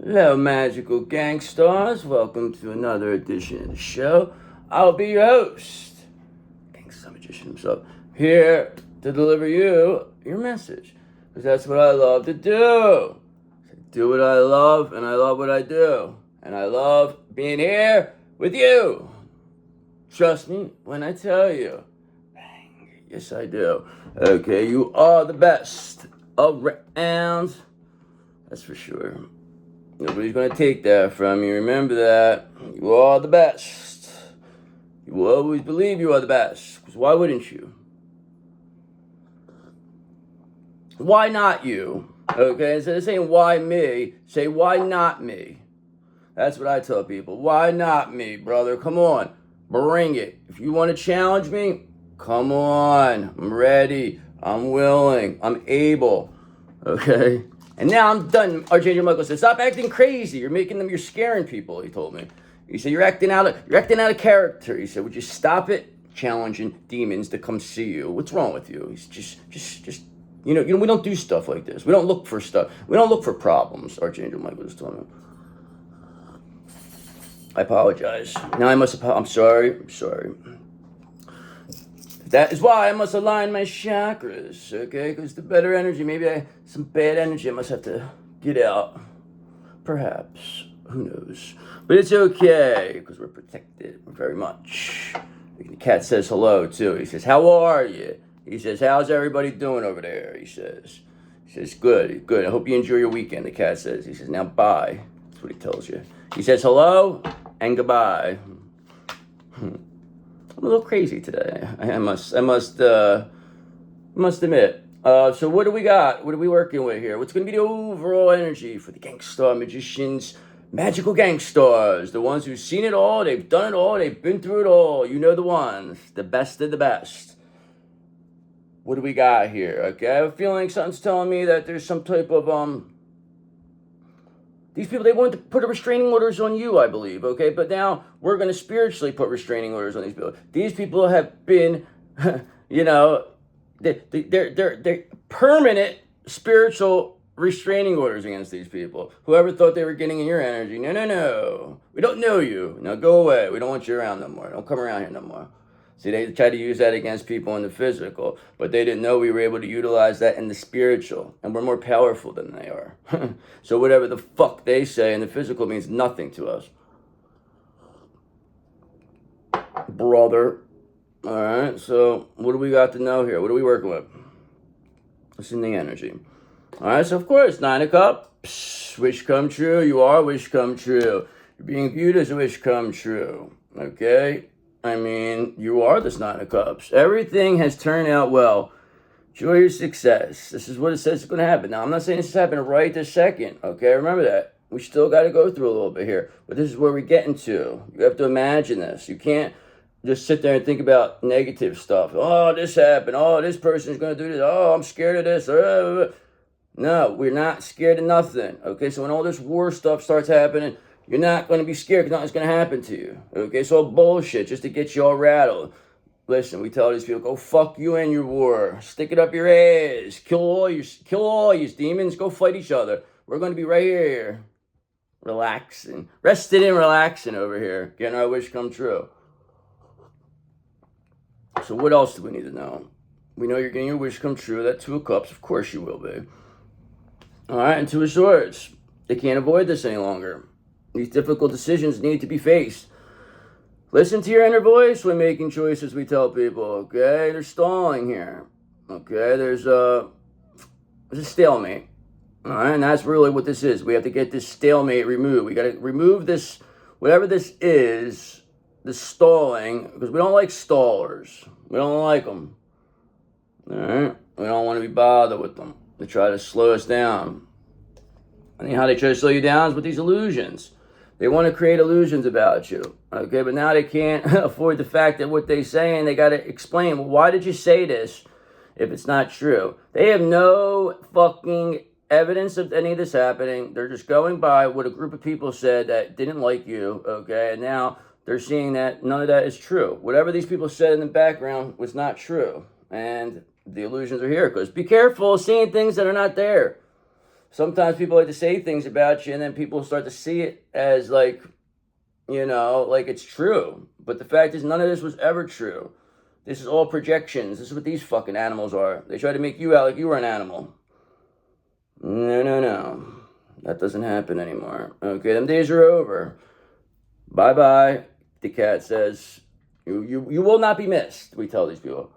Hello, magical gangsters. Welcome to another edition of the show. I'll be your host, Gangsta Magician himself, here to deliver you your message. Because that's what I love to do. Do what I love, and I love what I do. And I love being here with you. Trust me when I tell you. Bang. Yes, I do. Okay, you are the best around. That's for sure. Nobody's going to take that from you. Remember that. You are the best. You will always believe you are the best. Because why wouldn't you? Why not you? Okay, instead of saying why me, say why not me. That's what I tell people. Why not me, brother? Come on. Bring it. If you want to challenge me, come on. I'm ready. I'm willing. I'm able. Okay? And now I'm done. Archangel Michael said, "Stop acting crazy. You're scaring people," he told me. He said, you're acting out of character. He said, "Would you stop it challenging demons to come see you? What's wrong with you?" He's just we don't do stuff like this. We don't look for stuff. We don't look for problems, Archangel Michael just told me. I apologize. Now I'm sorry. That is why I must align my chakras, okay? Because the better energy, some bad energy I must have to get out. Perhaps. Who knows? But it's okay, because we're protected very much. The cat says hello, too. He says, "How are you?" He says, "How's everybody doing over there?" He says, "Good, good. I hope you enjoy your weekend," the cat says. He says, "Now, bye." That's what he tells you. He says, "Hello and goodbye." I'm a little crazy today. I must admit. So what do we got? What are we working with here? What's going to be the overall energy for the gangster magicians, magical gangsters, the ones who've seen it all, they've done it all, they've been through it all. You know the ones, the best of the best. What do we got here? Okay, I have a feeling something's telling me that there's some type of these people, they wanted to put restraining orders on you, I believe, okay? But now we're going to spiritually put restraining orders on these people. These people have been, they're permanent spiritual restraining orders against these people. Whoever thought they were getting in your energy, no. We don't know you. Now go away. We don't want you around no more. Don't come around here no more. See, they tried to use that against people in the physical, but they didn't know we were able to utilize that in the spiritual, and we're more powerful than they are. So whatever the fuck they say in the physical means nothing to us. Brother. All right, so what do we got to know here? What are we working with? What's in the energy? All right, so of course, 9 of Cups, wish come true. You are wish come true. You're being viewed as a wish come true, okay? I mean, you are this 9 of Cups. Everything has turned out well. Enjoy your success. This is what it says is going to happen. Now, I'm not saying this is happening right this second, okay? Remember that. We still got to go through a little bit here. But this is where we're getting to. You have to imagine this. You can't just sit there and think about negative stuff. Oh, this happened. Oh, this person's going to do this. Oh, I'm scared of this. No, we're not scared of nothing, okay? So when all this war stuff starts happening, you're not going to be scared because nothing's going to happen to you. Okay, it's all bullshit just to get you all rattled. Listen, we tell these people, go fuck you and your war. Stick it up your ass. Kill all you demons. Go fight each other. We're going to be right here. Relaxing. Rested and relaxing over here. Getting our wish come true. So what else do we need to know? We know you're getting your wish come true. That 2 of Cups, of course you will be. All right, and 2 of Swords. They can't avoid this any longer. These difficult decisions need to be faced. Listen to your inner voice when making choices, we tell people, okay? They're stalling here, okay? There's a stalemate, all right? And that's really what this is. We have to get this stalemate removed. We got to remove this, whatever this is, the stalling, because we don't like stallers. We don't like them, all right? We don't want to be bothered with them. They try to slow us down. And how they try to slow you down is with these illusions. They want to create illusions about you, okay? But now they can't afford the fact that what they're saying, they got to explain, well, why did you say this if it's not true? They have no fucking evidence of any of this happening. They're just going by what a group of people said that didn't like you, okay? And now they're seeing that none of that is true. Whatever these people said in the background was not true. And the illusions are here, because be careful seeing things that are not there. sometimes people like to say things about you, and then people start to see it as like, like it's true. But the fact is, none of this was ever true. This is all projections. This is what these fucking animals are. They try to make you out like you were an animal. No. That doesn't happen anymore. Okay, them days are over. Bye-bye, the cat says. You will not be missed, we tell these people.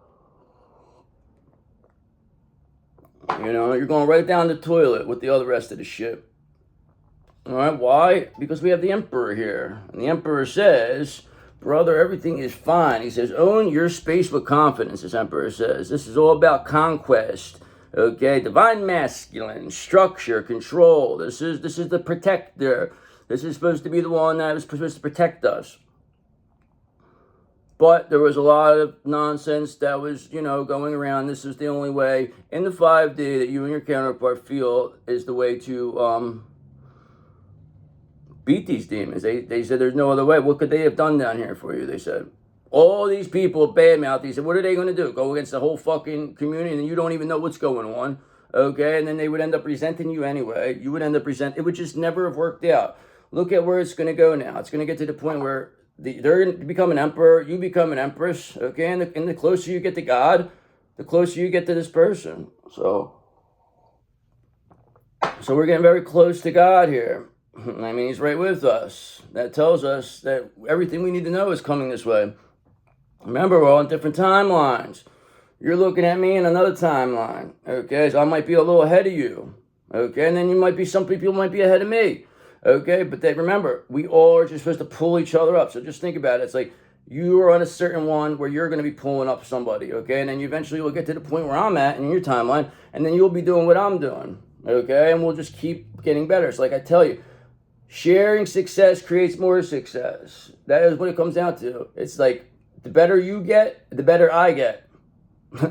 You're going right down the toilet with the other rest of the shit. All right, why? Because we have the emperor here. And the emperor says, brother, everything is fine. He says, own your space with confidence, this emperor says. This is all about conquest. Okay, divine masculine, structure, control. This is the protector. This is supposed to be the one that was supposed to protect us. But there was a lot of nonsense that was, going around. This is the only way in the 5D that you and your counterpart feel is the way to beat these demons. They said there's no other way. What could they have done down here for you, they said. All these people badmouth. He said, what are they going to do? Go against the whole fucking community and you don't even know what's going on. Okay, and then they would end up resenting you anyway. You would end up it would just never have worked out. Look at where it's going to go now. It's going to get to the point where they're going to become an emperor, you become an empress, okay? And the closer you get to God, the closer you get to this person. So we're getting very close to God here. I mean, he's right with us. That tells us that everything we need to know is coming this way. Remember, we're all on different timelines. You're looking at me in another timeline, okay? So I might be a little ahead of you, okay? And then some people might be ahead of me. Okay, but remember, we all are just supposed to pull each other up. So just think about it. It's like you are on a certain one where you're going to be pulling up somebody, okay? And then you eventually will get to the point where I'm at in your timeline, and then you'll be doing what I'm doing, okay? And we'll just keep getting better. It's like I tell you, sharing success creates more success. That is what it comes down to. It's like the better you get, the better I get.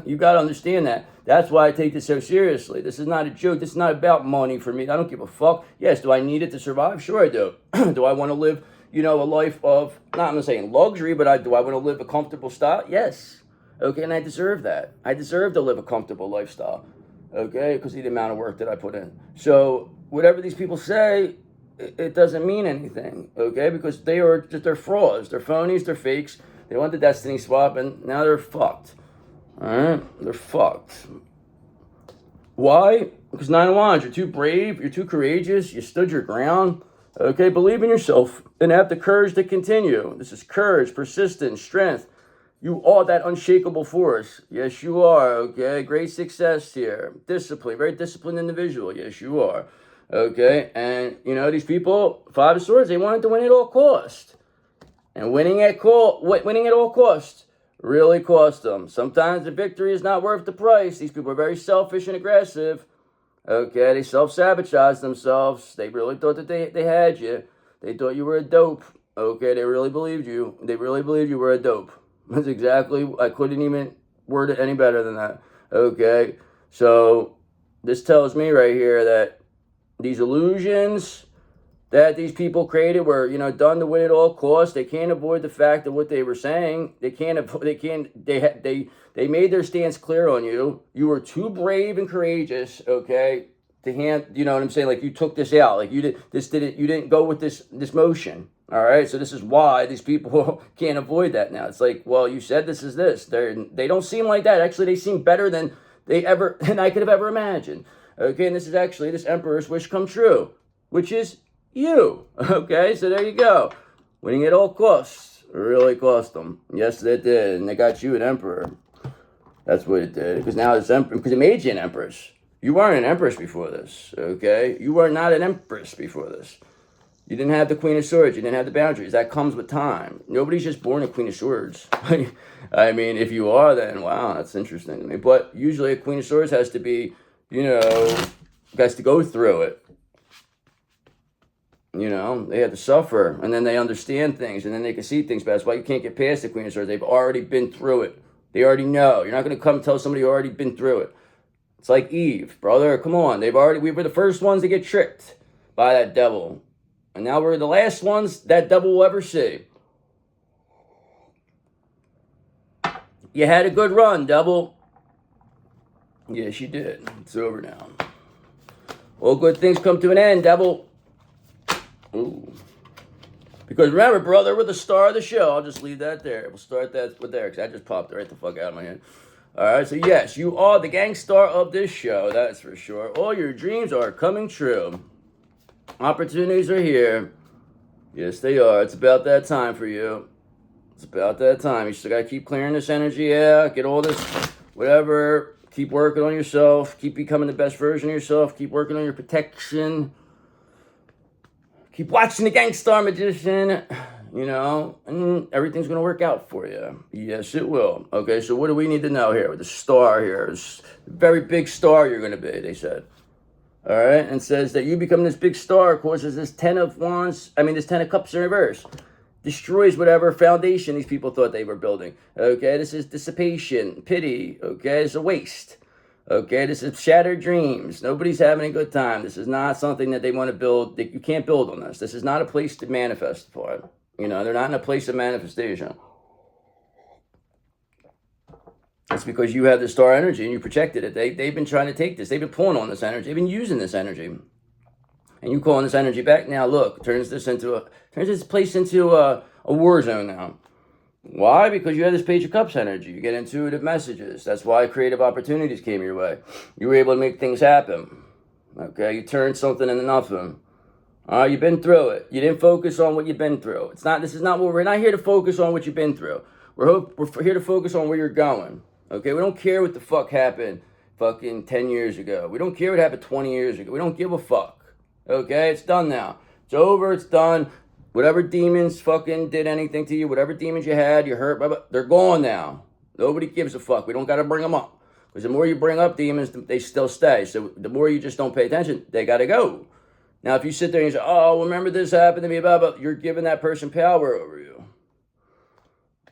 You got to understand that. That's why I take this so seriously. This is not a joke. This is not about money for me. I don't give a fuck. Yes, do I need it to survive? Sure I do. Do I want to live, a life of, I'm not saying luxury, but do I want to live a comfortable style? Yes. Okay, and I deserve that. I deserve to live a comfortable lifestyle. Okay, because of the amount of work that I put in. So whatever these people say, it doesn't mean anything. Okay, because they're frauds. They're phonies. They're fakes. They want the destiny swap, and now they're fucked. Alright, they're fucked. Why? Because 9 of Wands, you're too brave, you're too courageous, you stood your ground. Okay, believe in yourself and have the courage to continue. This is courage, persistence, strength. You are that unshakable force. Yes, you are, okay? Great success here. Discipline, very disciplined individual. Yes, you are. Okay, and these people, 5 of Swords, they wanted to win at all cost. And winning at all cost really cost them. Sometimes the victory is not worth the price. These people are very selfish and aggressive. Okay, they self-sabotage themselves. They really thought that they had you. They thought you were a dope. Okay, they really believed you. They really believed you were a dope. That's exactly, I couldn't even word it any better than that. Okay, so this tells me right here that these illusions that these people created were, done to win at all costs. They can't avoid the fact of what they were saying. They made their stance clear on you. You were too brave and courageous, okay, to hand, you know what I'm saying? Like you took this out. Like you didn't go with this motion. All right. So this is why these people can't avoid that now. It's like, well, you said this is this. They don't seem like that. Actually, they seem better than I could have ever imagined. Okay, and this is actually this emperor's wish come true, which is you. Okay, so there you go. Winning at all costs really cost them. Yes, it did, and they got you an emperor. That's what it did. Because now it's because it made you an empress. You weren't an empress before this. Okay, you were not an empress before this. You didn't have the Queen of Swords. You didn't have the boundaries. That comes with time. Nobody's just born a Queen of Swords. I mean, if you are, then wow, that's interesting to me. But usually a Queen of Swords has to be, has to go through it. They have to suffer, and then they understand things, and then they can see things. But that's why you can't get past the Queen of Swords. They've already been through it. They already know. You're not going to come tell somebody who already been through it. It's like Eve, brother. Come on. We were the first ones to get tricked by that devil. And now we're the last ones that devil will ever see. You had a good run, devil. Yes, you did. It's over now. All good things come to an end, devil. Ooh. Because remember, brother, we're the star of the show. I'll just leave that there. We'll start that with there, because that just popped right the fuck out of my head. All right, so yes, you are the gang star of this show, that's for sure. All your dreams are coming true. Opportunities are here. Yes, they are. It's about that time for you. It's about that time. You still got to keep clearing this energy, yeah. Get all this, whatever. Keep working on yourself. Keep becoming the best version of yourself. Keep working on your protection. Keep watching the Gangstar Magician, you know, and everything's going to work out for you. Yes, it will. Okay, so what do we need to know here with the star here? It's a very big star you're going to be, they said. All right, and says that you become this big star causes this 10 of wands, this 10 of cups in reverse. Destroys whatever foundation these people thought they were building. Okay, this is dissipation, pity. Okay, it's a waste. Okay, this is shattered dreams. Nobody's having a good time. This is not something that they want to build. You can't build on this. This is not a place to manifest for. You know, they're not in a place of manifestation. It's because you have the star energy and you protected it. They've been trying to take this. They've been pulling on this energy. They've been using this energy. And you calling this energy back now, look, turns this place into a war zone now. Why? Because you have this Page of Cups energy. You get intuitive messages. That's why creative opportunities came your way. You were able to make things happen. Okay, you turned something into nothing. All right, you've been through it. You didn't focus on what you've been through. We're not here to focus on what you've been through. We're here to focus on where you're going. Okay, we don't care what the fuck happened fucking 10 years ago. We don't care what happened 20 years ago. We don't give a fuck. Okay, it's done now. It's over, it's done. Whatever demons fucking did anything to you, whatever demons you had, you hurt, blah, blah, they're gone now. Nobody gives a fuck. We don't got to bring them up. Because the more you bring up demons, they still stay. So the more you just don't pay attention, they got to go. Now, if you sit there and you say, oh, remember this happened to me, blah, blah, you're giving that person power over you.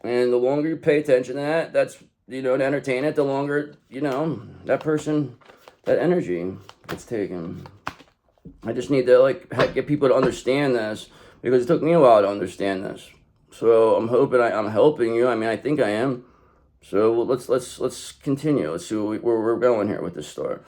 And the longer you pay attention to that, that's, to entertain it, the longer, that person, that energy gets taken. I just need to, get people to understand this. Because it took me a while to understand this. So I'm hoping I'm helping you. I think I am. So let's continue. Let's see where we're going here with this story.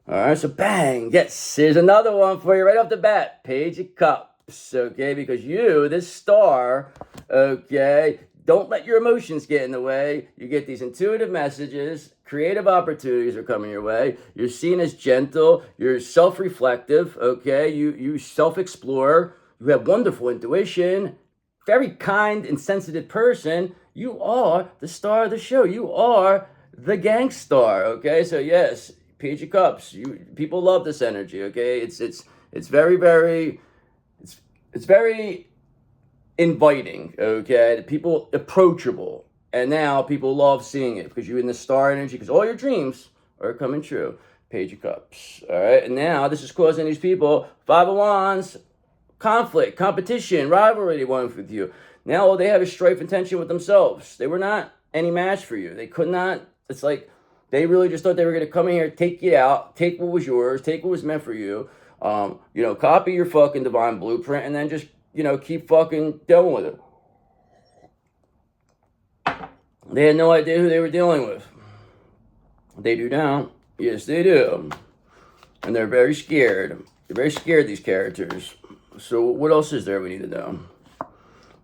All right, so bang. Yes, here's another one for you right off the bat. Page of Cups, okay? Because you, this star, okay, don't let your emotions get in the way. You get these intuitive messages. Creative opportunities are coming your way. You're seen as gentle. You're self-reflective, okay? You self-explore. You have wonderful intuition, very kind and sensitive person. You are the star of the show. You are the gang star, okay? So yes, Page of Cups. People love this energy, okay? It's very, very, it's very inviting, okay? People approachable. And now people love seeing it because you're in the star energy, because all your dreams are coming true. Page of Cups, all right? And now this is causing these people, 5 of Wands, conflict, competition, rivalry they want with you. Now all they have is strife and tension with themselves. They were not any match for you. They could not. It's like they really just thought they were going to come in here, take you out, take what was yours, take what was meant for you, copy your fucking divine blueprint, and then just, keep fucking dealing with it. They had no idea who they were dealing with. They do now. Yes, they do. And they're very scared. They're very scared, these characters. So what else is there we need to know?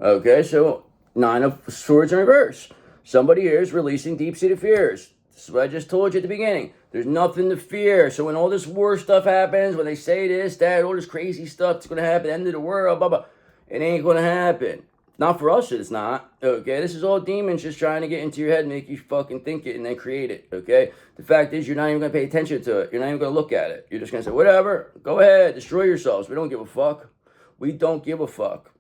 Okay, so 9 of Swords in reverse. Somebody here is releasing deep-seated fears. This is what I just told you at the beginning. There's nothing to fear. So when all this war stuff happens, when they say this, that, all this crazy stuff that's going to happen, end of the world, blah, blah, it ain't going to happen. Not for us, it's not. Okay, this is all demons just trying to get into your head and make you fucking think it and then create it. Okay, the fact is you're not even going to pay attention to it. You're not even going to look at it. You're just going to say, whatever, go ahead, destroy yourselves. We don't give a fuck. We don't give a fuck.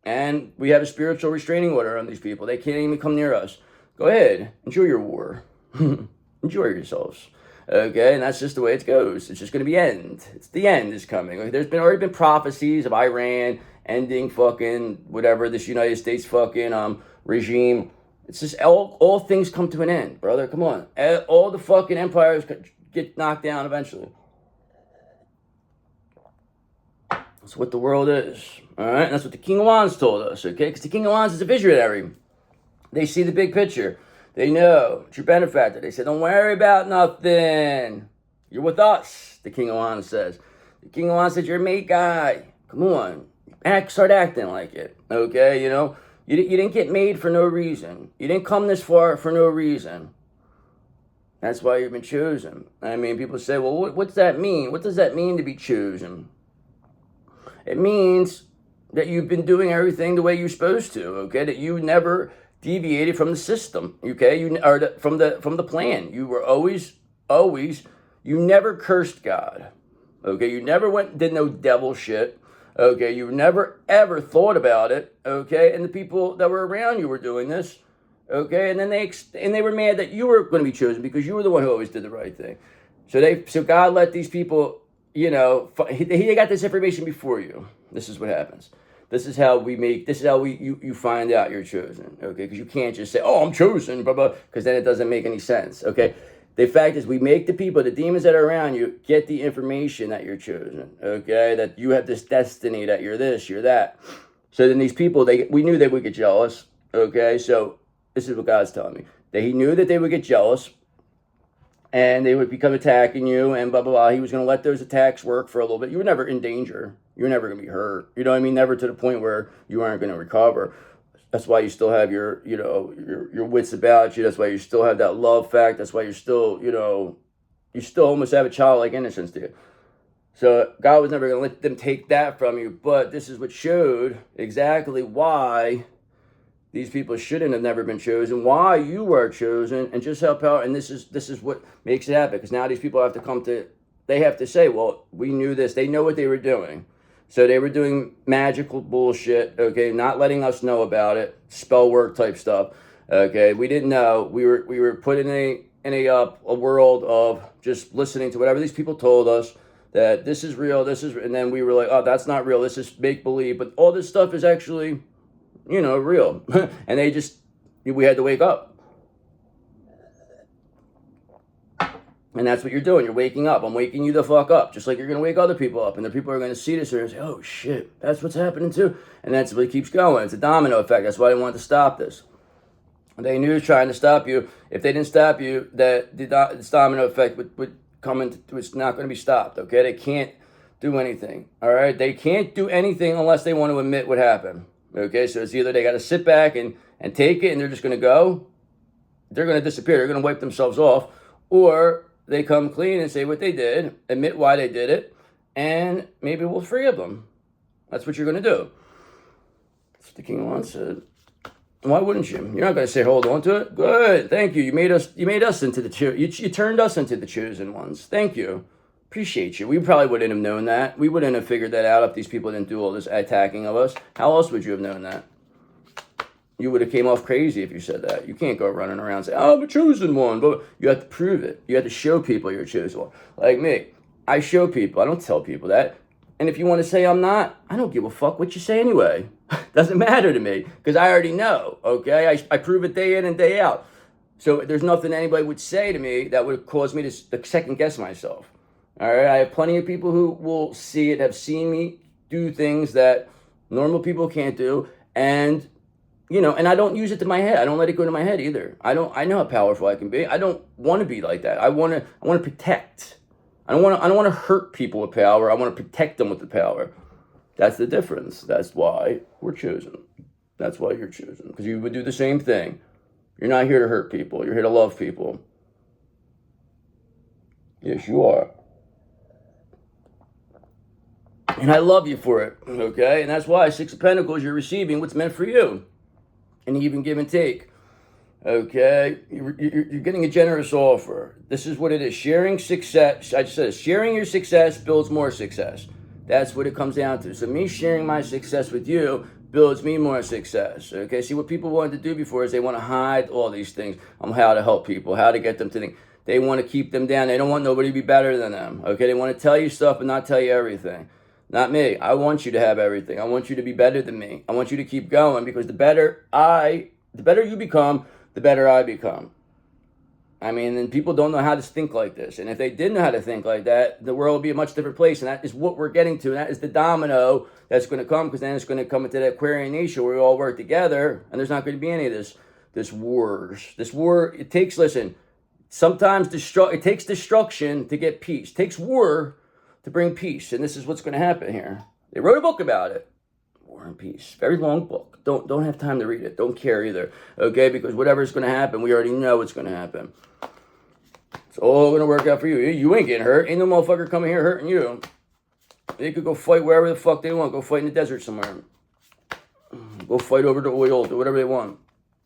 And we have a spiritual restraining order on these people. They can't even come near us. Go ahead, enjoy your war. Enjoy yourselves. Okay, and that's just the way it goes. It's just going to be end. It's the end is coming. Like, there's already been prophecies of Iran ending fucking whatever, this United States fucking regime. It's just all things come to an end, brother. Come on. All the fucking empires get knocked down eventually. That's what the world is. All right, and that's what the King of Wands told us, okay? Because the King of Wands is a visionary. They see the big picture. They know it's your benefactor. They said, don't worry about nothing. You're with us, the King of Wands says. The King of Wands says, you're a mate guy. Come on. Start acting like it. Okay, you know? You didn't get made for no reason. You didn't come this far for no reason. That's why you've been chosen. I mean, people say, well, what's that mean? What does that mean to be chosen? It means that you've been doing everything the way you're supposed to, okay? That you never deviated from the system, okay? From the plan. You were always, you never cursed God, okay? You never went and did no devil shit, okay? You never, ever thought about it, okay? And the people that were around you were doing this, okay? And then they were mad that you were going to be chosen because you were the one who always did the right thing. So God let these people, you know, he got this information before you. This is what happens. This is how you find out you're chosen, okay? Because you can't just say, oh, I'm chosen, blah, blah, because then it doesn't make any sense, okay? The fact is we make the people, the demons that are around you, get the information that you're chosen, okay? That you have this destiny, that you're this, you're that. So then these people, we knew they would get jealous, okay? So this is what God's telling me. That he knew that they would get jealous, and they would become attacking you, and blah, blah, blah. He was going to let those attacks work for a little bit. You were never in danger. You were never going to be hurt. You know what I mean? Never to the point where you aren't going to recover. That's why you still have your wits about you. That's why you still have that love fact. That's why you're still, you still almost have a childlike innocence to you. So God was never going to let them take that from you. But this is what showed exactly why these people shouldn't have never been chosen, why you were chosen, and just how powerful. And this is what makes it happen. Because now these people have to they have to say, well, we knew this. They know what they were doing. So they were doing magical bullshit, okay, not letting us know about it, spell work type stuff, okay. We didn't know. We were put in a world of just listening to whatever these people told us, that this is real, and then we were like, oh, that's not real, this is make believe, but all this stuff is actually, real. And we had to wake up. And that's what you're doing. You're waking up. I'm waking you the fuck up. Just like you're going to wake other people up. And the people are going to see this and say, oh, shit, that's what's happening too. And that's what keeps going. It's a domino effect. That's why they wanted to stop this. They knew trying to stop you. If they didn't stop you, that this domino effect would come into, it's not going to be stopped, okay? They can't do anything, all right? They can't do anything unless they want to admit what happened, okay? So it's either they got to sit back and take it and they're just going to go. They're going to disappear. They're going to wipe themselves off. Or they come clean and say what they did, admit why they did it, and maybe we'll forgive them. That's what you're going to do. That's what the King of Wands said. Why wouldn't you? You're not going to say hold on to it. Good, thank you. You made us into the you turned us into the chosen ones. Thank you. Appreciate you. We probably wouldn't have known that. We wouldn't have figured that out if these people didn't do all this attacking of us. How else would you have known that? You would have came off crazy if you said that. You can't go running around and say, oh, I'm a chosen one. But you have to prove it. You have to show people you're a chosen one. Like me, I show people. I don't tell people that. And if you want to say I'm not, I don't give a fuck what you say anyway. Doesn't matter to me because I already know, okay? I prove it day in and day out. So there's nothing anybody would say to me that would cause me to second guess myself. All right? I have plenty of people who will see it, have seen me do things that normal people can't do. And and I don't use it to my head. I don't let it go to my head either. I know how powerful I can be. I don't want to be like that. I want to protect. I don't want to hurt people with power. I want to protect them with the power. That's the difference. That's why we're chosen. That's why you're chosen. Because you would do the same thing. You're not here to hurt people. You're here to love people. Yes, you are. And I love you for it, okay? And that's why Six of Pentacles, you're receiving what's meant for you. And even give and take, okay? You're getting a generous offer. This is what it is. Sharing success, I just said, sharing your success builds more success. That's what it comes down to. So me sharing my success with you builds me more success, okay? See, what people wanted to do before is they want to hide all these things on how to help people, how to get them to think. They want to keep them down. They don't want nobody to be better than them, okay? They want to tell you stuff but not tell you everything. Not me. I want you to have everything. I want you to be better than me. I want you to keep going because the better you become, the better I become. I mean, and people don't know how to think like this. And if they did know how to think like that, the world would be a much different place. And that is what we're getting to. And that is the domino that's going to come, because then it's going to come into that Aquarian nation where we all work together. And there's not going to be any of this wars. This war, it takes, listen, Sometimes it takes destruction to get peace. It takes war to bring peace. And this is what's going to happen here. They wrote a book about it. War and Peace. Very long book. Don't have time to read it. Don't care either. Okay? Because whatever's going to happen, we already know what's going to happen. It's all going to work out for you. You ain't getting hurt. Ain't no motherfucker coming here hurting you. They could go fight wherever the fuck they want. Go fight in the desert somewhere. Go fight over the oil. Do whatever they want.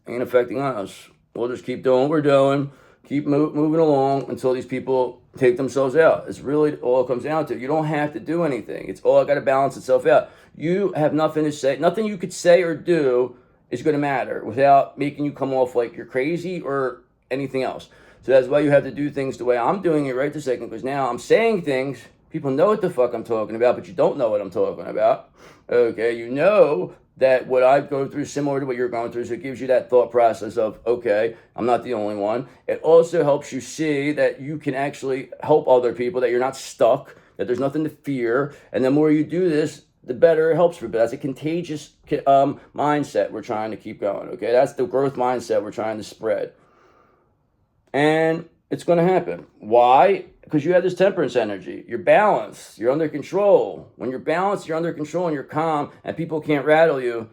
Ain't affecting us. We'll just keep doing what we're doing. Keep moving along until these people take themselves out. It's really all it comes down to. You don't have to do anything. It's all got to balance itself out. You have nothing to say. Nothing you could say or do is going to matter without making you come off like you're crazy or anything else. So that's why you have to do things the way I'm doing it right this second, because now I'm saying things. People know what the fuck I'm talking about, but you don't know what I'm talking about. Okay, you know that what I go through is similar to what you're going through, so it gives you that thought process of, okay, I'm not the only one. It also helps you see that you can actually help other people, that you're not stuck, that there's nothing to fear, and the more you do this, the better it helps for you. But that's a contagious mindset we're trying to keep going, okay? That's the growth mindset we're trying to spread. And it's going to happen. Why? Because you have this temperance energy. You're balanced. You're under control. When you're balanced, you're under control and you're calm, and people can't rattle you.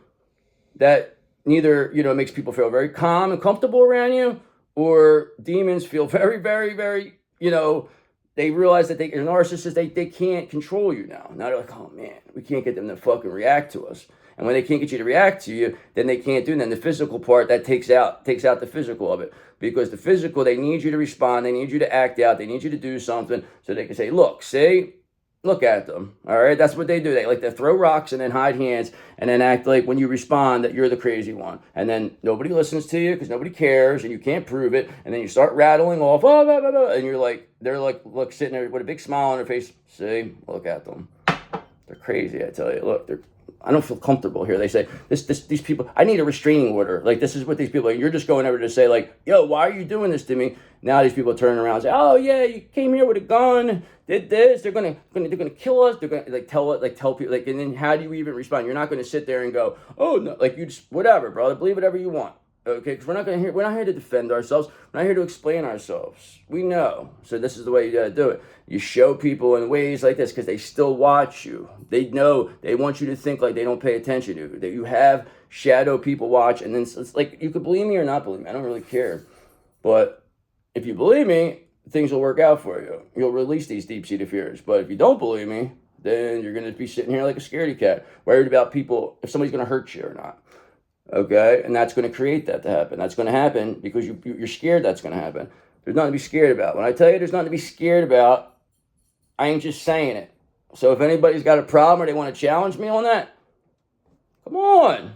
That neither, makes people feel very calm and comfortable around you, or demons feel very, very, very, they realize that they're narcissists. They can't control you now. Now they're like, oh man, we can't get them to fucking react to us. And when they can't get you to react to you, then they can't do it. And then the physical part, that takes out the physical of it. Because the physical, they need you to respond. They need you to act out. They need you to do something so they can say, look, see? Look at them. All right? That's what they do. They like to throw rocks and then hide hands and then act like when you respond that you're the crazy one. And then nobody listens to you because nobody cares and you can't prove it. And then you start rattling off, oh, blah, blah, blah, and you're like, they're like, look, sitting there with a big smile on their face. See? Look at them. They're crazy, I tell you. Look, I don't feel comfortable here. They say, these people, I need a restraining order. Like, this is what these people, you're just going over to say, like, yo, why are you doing this to me? Now these people turn around and say, oh, yeah, you came here with a gun, did this, they're gonna kill us, they're gonna, tell people, and then how do you even respond? You're not going to sit there and go, oh, no, you just, whatever, brother, believe whatever you want. Okay, because we're not here to defend ourselves. We're not here to explain ourselves. We know. So this is the way you got to do it. You show people in ways like this because they still watch you. They know. They want you to think like they don't pay attention to you. That you have shadow people watch, and then it's like, you could believe me or not believe me. I don't really care. But if you believe me, things will work out for you. You'll release these deep-seated fears. But if you don't believe me, then you're going to be sitting here like a scaredy cat, worried about people, if somebody's going to hurt you or not. Okay, and that's going to create that to happen. That's going to happen because you're scared that's going to happen. There's nothing to be scared about. When I tell you there's nothing to be scared about, I ain't just saying it. So if anybody's got a problem or they want to challenge me on that, come on.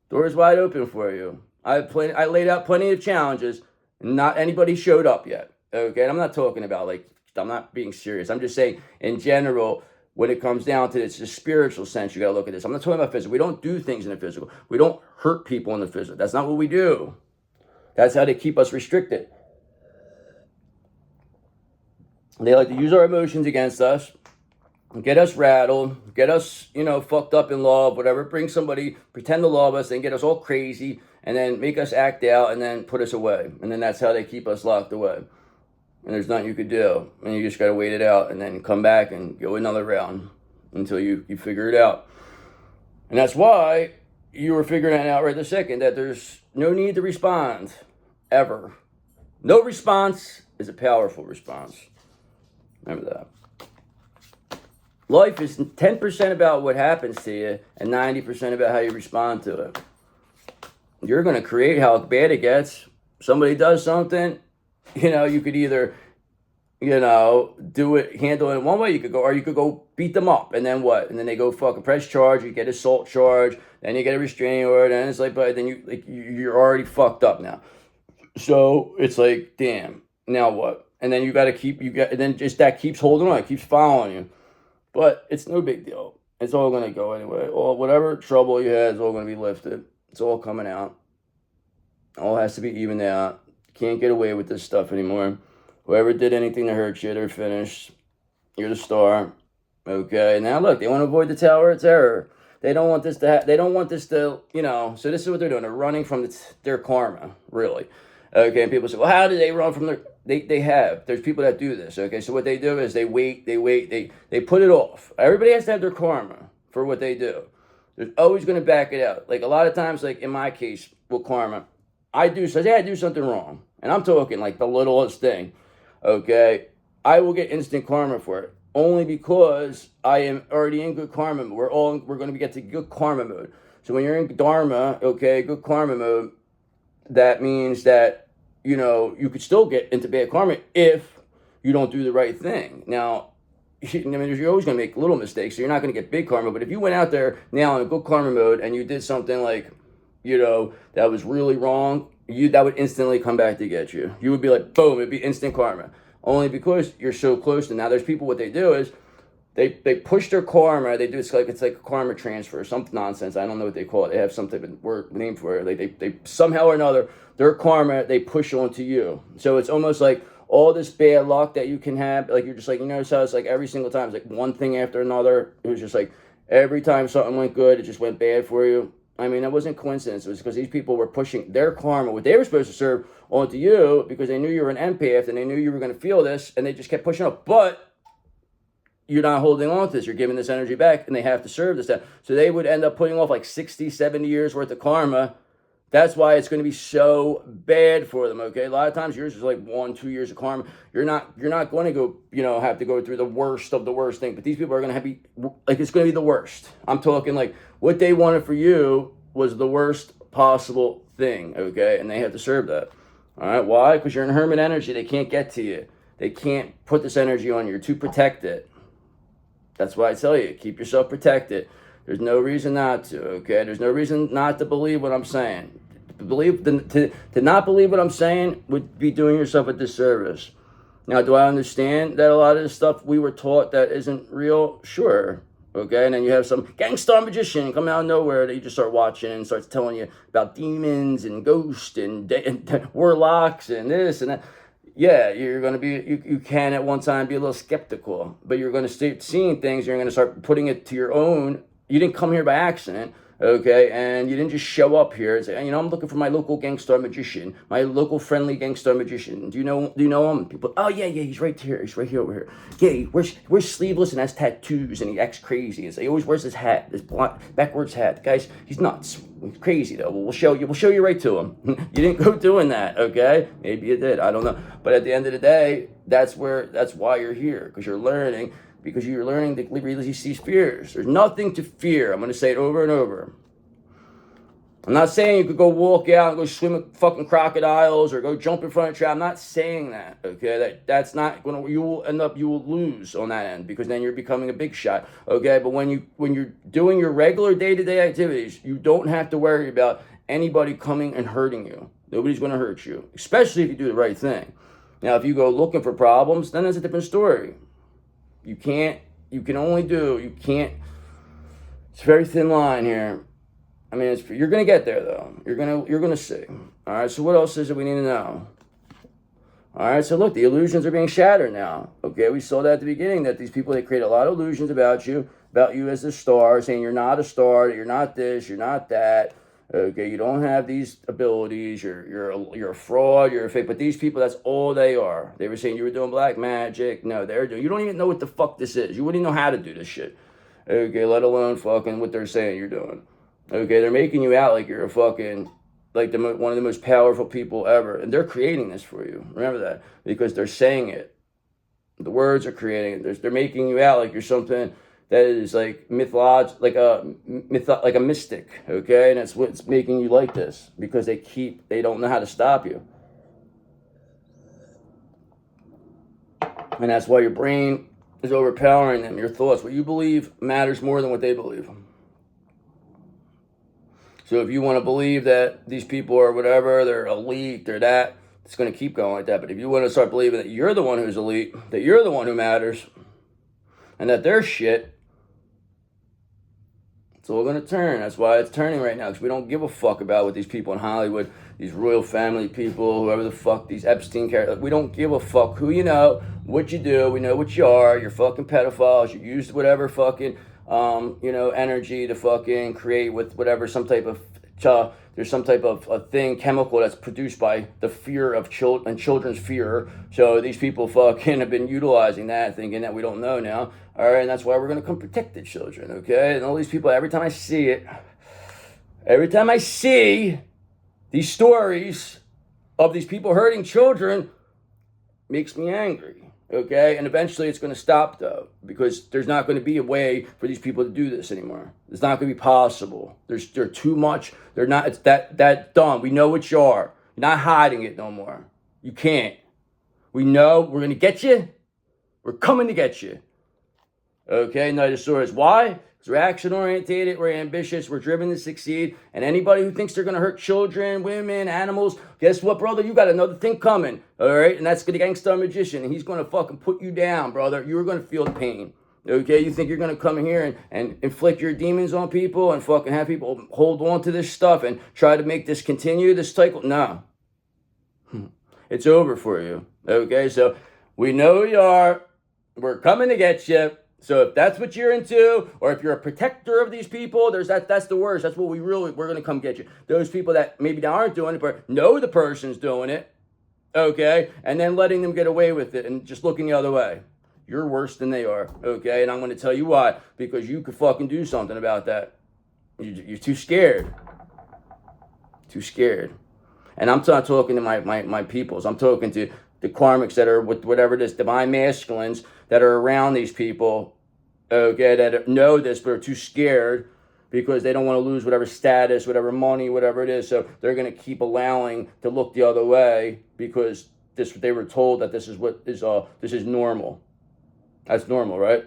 Door's wide open for you. I laid out plenty of challenges, and not anybody showed up yet. Okay, and I'm not talking about, I'm not being serious. I'm just saying in general, when it comes down to it, it's the spiritual sense, you got to look at this. I'm not talking about physical. We don't do things in the physical. We don't hurt people in the physical. That's not what we do. That's how they keep us restricted. They like to use our emotions against us, get us rattled, get us, fucked up in love, whatever. Bring somebody, pretend to love us, and get us all crazy, and then make us act out, and then put us away. And then that's how they keep us locked away. And there's nothing you could do. And you just got to wait it out and then come back and go another round until you figure it out. And that's why you were figuring that out right this second, that there's no need to respond, ever. No response is a powerful response. Remember that. Life is 10% about what happens to you and 90% about how you respond to it. You're going to create how bad it gets. Somebody does something, you could either, handle it in one way, you could go beat them up, and then what? And then they go fucking press charge, you get assault charge, then you get a restraining order, and it's like, but then you're already fucked up now. So it's like, damn, now what? And then and then just that keeps holding on, it keeps following you. But it's no big deal. It's all going to go anyway. Whatever trouble you had is all going to be lifted. It's all coming out. All has to be evened out. Can't get away with this stuff anymore. Whoever did anything to hurt you, they're finished. You're the star. Okay, now look, they want to avoid the Tower of Terror. They don't want this to, so this is what they're doing. They're running from their karma, really. Okay, and people say, well, how do they run from their... They have. There's people that do this, okay? So what they do is they wait, they put it off. Everybody has to have their karma for what they do. There's always going to back it out. Like a lot of times, like in my case with karma, I do something wrong. And I'm talking like the littlest thing, okay? I will get instant karma for it. Only because I am already in good karma mode. We're going to get to good karma mode. So when you're in dharma, okay, good karma mode, that means that, you could still get into bad karma if you don't do the right thing. Now, you're always going to make little mistakes, so you're not going to get big karma. But if you went out there now in a good karma mode and you did something like, that was really wrong, that would instantly come back to get you. You would be like, boom, it'd be instant karma. Only because you're so close to... Now, there's people, what they do is they push their karma. They do it's like a karma transfer, some nonsense. I don't know what they call it. They have some type of word name for it. Like they somehow or another, their karma they push onto you. So it's almost like all this bad luck that you can have. Like you're just like, how it's like every single time it's like one thing after another. It was just like every time something went good, it just went bad for you. I mean, it wasn't coincidence. It was because these people were pushing their karma, what they were supposed to serve, onto you because they knew you were an empath and they knew you were going to feel this, and they just kept pushing up. But you're not holding on to this. You're giving this energy back, and they have to serve this stuff. So they would end up putting off like 60, 70 years worth of karma. That's why it's going to be so bad for them, okay? A lot of times yours is like 1-2 years of karma. You're not going to go, have to go through the worst of the worst thing. But these people are going to be, like, it's going to be the worst. I'm talking like what they wanted for you was the worst possible thing, okay? And they have to serve that. All right, why? Because you're in hermit energy. They can't get to you. They can't put this energy on you. You're too protected. That's why I tell you, keep yourself protected. There's no reason not to, okay? There's no reason not to believe what I'm saying. To not believe what I'm saying would be doing yourself a disservice. Now, do I understand that a lot of the stuff we were taught that isn't real? Sure, okay? And then you have some gangstar magician come out of nowhere that you just start watching and starts telling you about demons and ghosts and warlocks and this and that. Yeah, you're going to be, you can at one time be a little skeptical, but you're going to start seeing things, you're going to start putting it to your own. You didn't come here by accident, okay? And you didn't just show up here and say, I'm looking for my local gangstar magician, my local friendly gangstar magician. Do you know him? People, oh, yeah, he's right here. He's right here over here. Yeah, he wears sleeveless and has tattoos and he acts crazy. He always wears this hat, this backwards hat. Guys, he's nuts. He's crazy, though. We'll show you right to him. You didn't go doing that, okay? Maybe you did. I don't know. But at the end of the day, that's why you're here, because you're learning. Because you're learning to release these fears. There's nothing to fear. I'm going to say it over and over. I'm not saying you could go walk out and go swim with fucking crocodiles or go jump in front of a trap. I'm not saying that, okay? That's not going to... You will lose on that end because then you're becoming a big shot, okay? But when you're doing your regular day-to-day activities, you don't have to worry about anybody coming and hurting you. Nobody's going to hurt you, especially if you do the right thing. Now, if you go looking for problems, then that's a different story. It's a very thin line here. I mean, you're going to get there, though. You're going to see. All right, so what else is it we need to know? All right, so look, the illusions are being shattered now. Okay, we saw that at the beginning, that these people, they create a lot of illusions about you as a star, saying you're not a star, you're not this, you're not that. Okay, you don't have these abilities, you're a fraud, you're a fake. But these people, that's all they are. They were saying you were doing black magic. No, you don't even know what the fuck this is. You wouldn't even know how to do this shit. Okay, let alone fucking what they're saying you're doing. Okay, they're making you out like you're a fucking, like one of the most powerful people ever. And they're creating this for you. Remember that. Because they're saying it. The words are creating it. They're making you out like you're something that is like like a mystic, okay? And that's what's making you like this, because they don't know how to stop you. And that's why your brain is overpowering them, your thoughts. What you believe matters more than what they believe. So if you want to believe that these people are whatever, they're elite, they're that, it's going to keep going like that. But if you want to start believing that you're the one who's elite, that you're the one who matters, and that they're shit, it's all going to turn. That's why it's turning right now, because we don't give a fuck about what these people in Hollywood, these royal family people, whoever the fuck, these Epstein characters, we don't give a fuck who you know, what you do. We know what you are. You're fucking pedophiles. You use whatever fucking, energy to fucking create with whatever, some type of there's some type of a thing, chemical that's produced by the fear of children's fear. So these people fucking have been utilizing that, thinking that we don't know now. All right, and that's why we're going to come protect the children, okay? And all these people, every time I see these stories of these people hurting children, makes me angry. Okay, and eventually it's going to stop though, because there's not going to be a way for these people to do this anymore. It's not going to be possible. They're too much. They're not. It's that dumb. We know what you are. You're not hiding it no more. You can't. We know we're going to get you. We're coming to get you. Okay, Knight of Swords. Why? Because we're action orientated. We're ambitious. We're driven to succeed. And anybody who thinks they're going to hurt children, women, animals, guess what, brother? You got another thing coming. All right, and that's the gangster magician, and he's going to fucking put you down, brother. You're going to feel the pain. Okay, you think you're going to come in here and inflict your demons on people and fucking have people hold on to this stuff and try to make this continue, this cycle? No. It's over for you. Okay, so we know who you are. We're coming to get you. So if that's what you're into, or if you're a protector of these people, that's the worst. That's what we're going to come get you. Those people that maybe aren't doing it, but know the person's doing it, okay, and then letting them get away with it and just looking the other way. You're worse than they are, okay, and I'm going to tell you why. Because you could fucking do something about that. You're too scared. Too scared. And I'm not talking to my peoples. I'm talking to the karmics that are with whatever it is, divine masculines that are around these people, okay, that know this but are too scared because they don't want to lose whatever status, whatever money, whatever it is. So they're going to keep allowing to look the other way because they were told that this is normal. That's normal, right?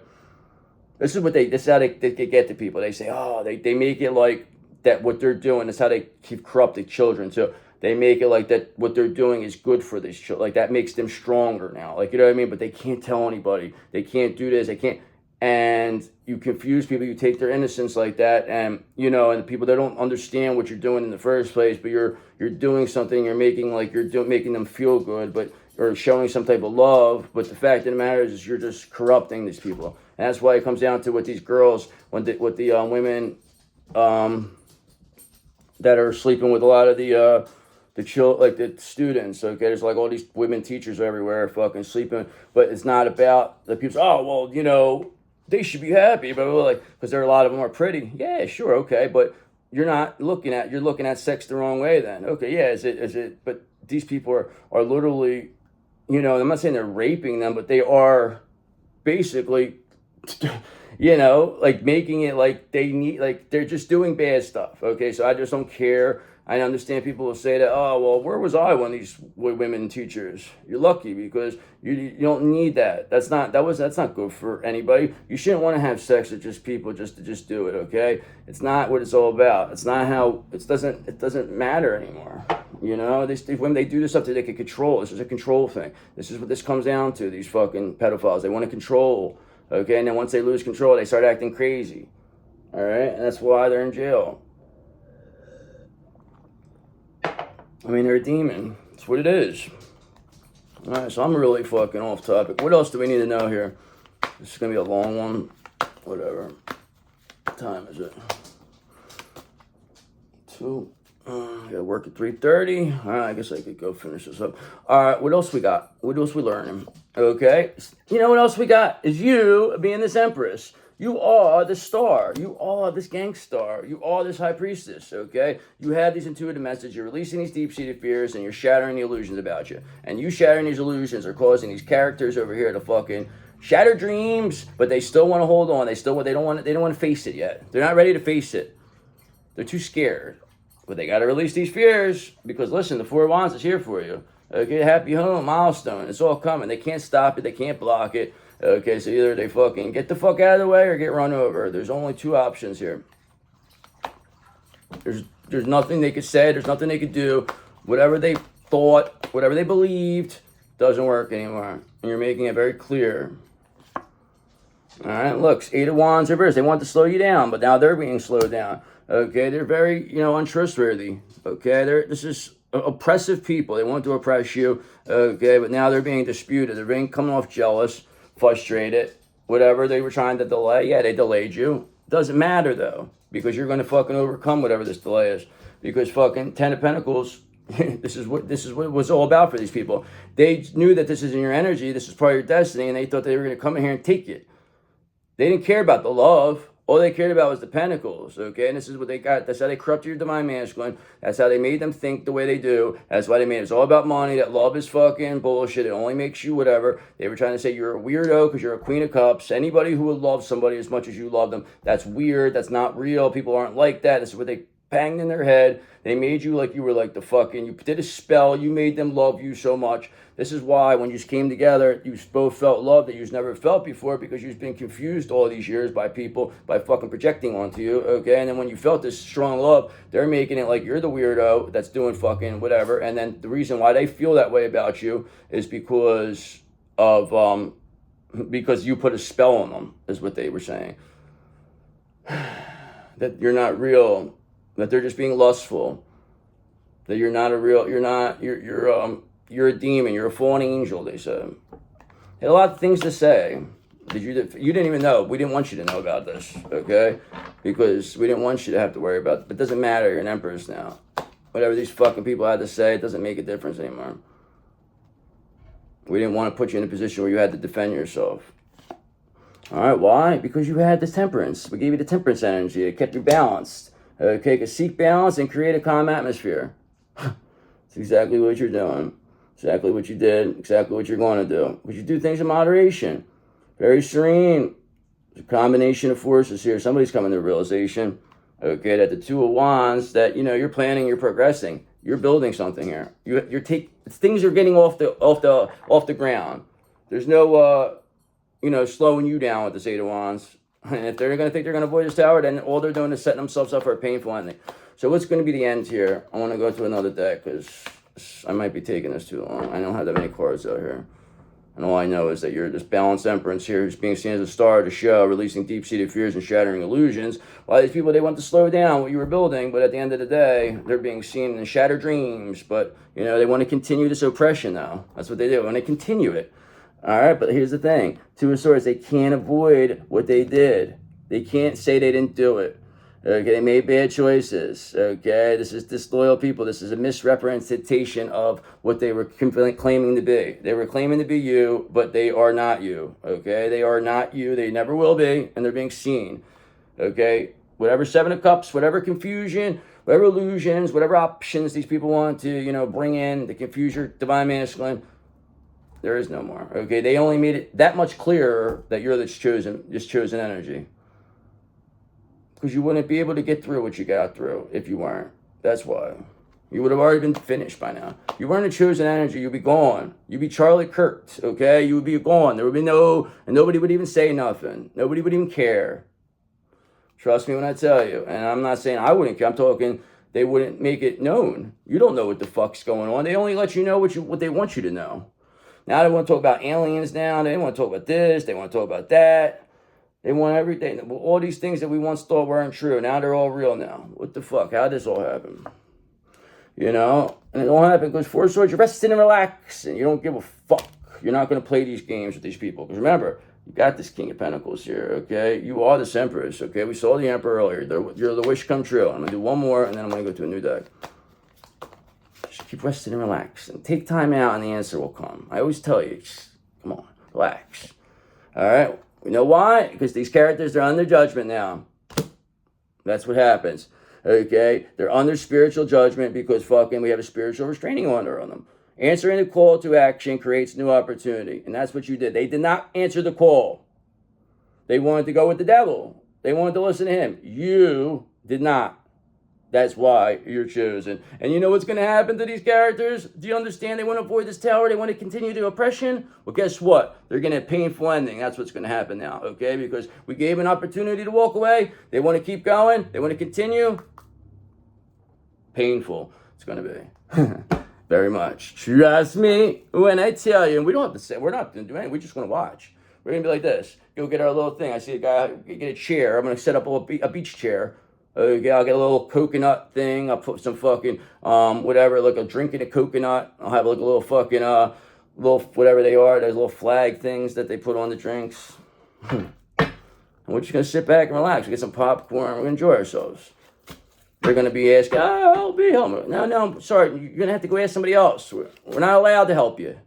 This is how they get to people. They say, oh, they make it like that what they're doing is how they keep corrupting children. So they make it like that what they're doing is good for these children. Like that makes them stronger now. Like, you know what I mean? But they can't tell anybody. They can't do this. They can't. And you confuse people. You take their innocence like that. And, you know, and the people that don't understand what you're doing in the first place, but you're doing something, you're making like making them feel good, but or showing some type of love. But the fact of the matter is you're just corrupting these people. And that's why it comes down to with these girls, with the women that are sleeping with a lot of the students, okay? There's like all these women teachers everywhere fucking sleeping, but it's not about the people, oh, well, you know, they should be happy, but like, because there are a lot of them are pretty. Yeah, sure, okay, but you're looking at sex the wrong way then. Okay, yeah, is it, but these people are literally, you know, I'm not saying they're raping them, but they are basically, you know, like making it like they need, like they're just doing bad stuff, okay? So I just don't care. I understand people will say that, oh, well, where was I when these women teachers? You're lucky because you don't need that. That's not good for anybody. You shouldn't want to have sex with just people just to just do it, okay? It's not what it's all about. It's not how, it doesn't matter anymore. You know, these women, they do this stuff that they can control. This is a control thing. This is what this comes down to, these fucking pedophiles. They want to control, okay? And then once they lose control, they start acting crazy, all right? And that's why they're in jail. I mean, they're a demon. That's what it is. All right, so I'm really fucking off topic. What else do we need to know here? This is going to be a long one. Whatever. What time is it? 2. I got to work at 3:30. All right, I guess I could go finish this up. All right, what else we got? What else we learning? Okay. You know what else we got? Is you being this empress. You are the star. You are this gangstar. You are this high priestess, okay? You have these intuitive messages. You're releasing these deep-seated fears, and you're shattering the illusions about you. And you shattering these illusions are causing these characters over here to fucking shatter dreams, but they still want to hold on. They don't want to face it yet. They're not ready to face it. They're too scared. But they got to release these fears because, listen, the Four of Wands is here for you. Okay, happy home, milestone. It's all coming. They can't stop it. They can't block it. Okay, so either they fucking get the fuck out of the way or get run over. There's only two options here. There's nothing they could say. There's nothing they could do. Whatever they thought, whatever they believed, doesn't work anymore. And you're making it very clear. All right, look, 8 of Wands reverse. They want to slow you down, but now they're being slowed down. Okay, they're very, untrustworthy. Okay, this is oppressive people. They want to oppress you. Okay, but now they're being disputed. They're coming off jealous, frustrated, whatever they were trying to delay. Yeah, they delayed you. Doesn't matter, though, because you're going to fucking overcome whatever this delay is. Because fucking Ten of Pentacles, this is what it was all about for these people. They knew that this is in your energy, this is part of your destiny, and they thought they were going to come in here and take it. They didn't care about the love. All they cared about was the pentacles, okay? And this is what they got. That's how they corrupted your divine masculine. That's how they made them think the way they do. That's why they made it. It's all about money. That love is fucking bullshit. It only makes you whatever. They were trying to say you're a weirdo because you're a queen of cups. Anybody who would love somebody as much as you love them, that's weird. That's not real. People aren't like that. This is what they banged in their head. They made you like you were like the fucking, you did a spell. You made them love you so much. This is why when you came together, you both felt love that you've never felt before because you've been confused all these years by people, by fucking projecting onto you, okay? And then when you felt this strong love, they're making it like you're the weirdo that's doing fucking whatever. And then the reason why they feel that way about you is because of, because you put a spell on them, is what they were saying. That you're not real, that they're just being lustful, that you're not a real, you're a demon, you're a fallen angel, they said. Had a lot of things to say. You didn't even know. We didn't want you to know about this, okay? Because we didn't want you to have to worry about it. But it doesn't matter, you're an empress now. Whatever these fucking people had to say, it doesn't make a difference anymore. We didn't want to put you in a position where you had to defend yourself. All right, why? Because you had this temperance. We gave you the temperance energy. It kept you balanced. Okay, to seek balance and create a calm atmosphere. It's exactly what you're doing. Exactly what you did. Exactly what you're going to do. But you do things in moderation. Very serene. It's a combination of forces here. Somebody's coming to the realization, okay, that the Two of Wands, that, you know, you're planning, you're progressing. You're building something here. Things are getting off the ground. There's no slowing you down with this Eight of Wands. And if they're going to think they're going to avoid this tower, then all they're doing is setting themselves up for a painful ending. So what's going to be the end here? I want to go to another deck because I might be taking this too long. I don't have that many cards out here. And all I know is that you're this balanced empress here who's being seen as a star of the show, releasing deep-seated fears and shattering illusions. While these people, they want to slow down what you were building, but at the end of the day, they're being seen in shattered dreams. But, you know, they want to continue this oppression now. That's what they do. They want to continue it. All right, but here's the thing. Two of Swords, they can't avoid what they did. They can't say they didn't do it. Okay, they made bad choices. Okay, this is disloyal people. This is a misrepresentation of what they were claiming to be. They were claiming to be you, but they are not you. Okay, they are not you. They never will be, and they're being seen. Okay, whatever Seven of Cups, whatever confusion, whatever illusions, whatever options these people want to, you know, bring in to confuse your divine masculine, there is no more. Okay, they only made it that much clearer that you're this chosen energy. Because you wouldn't be able to get through what you got through if you weren't. That's why. You would have already been finished by now. If you weren't a chosen energy, you'd be gone. You'd be Charlie Kirk, okay? You would be gone. There would be and nobody would even say nothing. Nobody would even care. Trust me when I tell you. And I'm not saying I wouldn't care. I'm talking they wouldn't make it known. You don't know what the fuck's going on. They only let you know what they want you to know. Now they want to talk about aliens now. They want to talk about this. They want to talk about that. They want everything. All these things that we once thought weren't true, now they're all real now. What the fuck? How did this all happen? You know? And it all happened because Four of Swords, you're resting and relaxing. You don't give a fuck. You're not going to play these games with these people. Because remember, you got this King of Pentacles here, okay? You are this Empress, okay? We saw the Emperor earlier. You're the wish come true. I'm going to do one more, and then I'm going to go to a new deck. Just keep resting and relaxing. Take time out, and the answer will come. I always tell you, just, come on, relax. All right? You know why? Because these characters are under judgment now. That's what happens. Okay? They're under spiritual judgment because fucking we have a spiritual restraining order on them. Answering the call to action creates new opportunity. And that's what you did. They did not answer the call. They wanted to go with the devil. They wanted to listen to him. You did not. That's why you're chosen. And you know what's going to happen to these characters? Do you understand? They want to avoid this tower. They want to continue the oppression. Well, guess what? They're going to have a painful ending. That's what's going to happen now, okay? Because we gave an opportunity to walk away. They want to keep going. They want to continue. Painful. It's going to be. Very much. Trust me when I tell you. And we don't have to say, we're not going to do anything. We're just going to watch. We're going to be like this. Go get our little thing. I see a guy get a chair. I'm going to set up a beach chair. Okay, I'll get a little coconut thing. I'll put some fucking, whatever, like a drink in a coconut. I'll have like a little fucking, little, whatever they are. There's little flag things that they put on the drinks. And we're just going to sit back and relax. We get some popcorn. We're going to enjoy ourselves. They're going to be asking, oh, help me. No, sorry. You're going to have to go ask somebody else. We're not allowed to help you.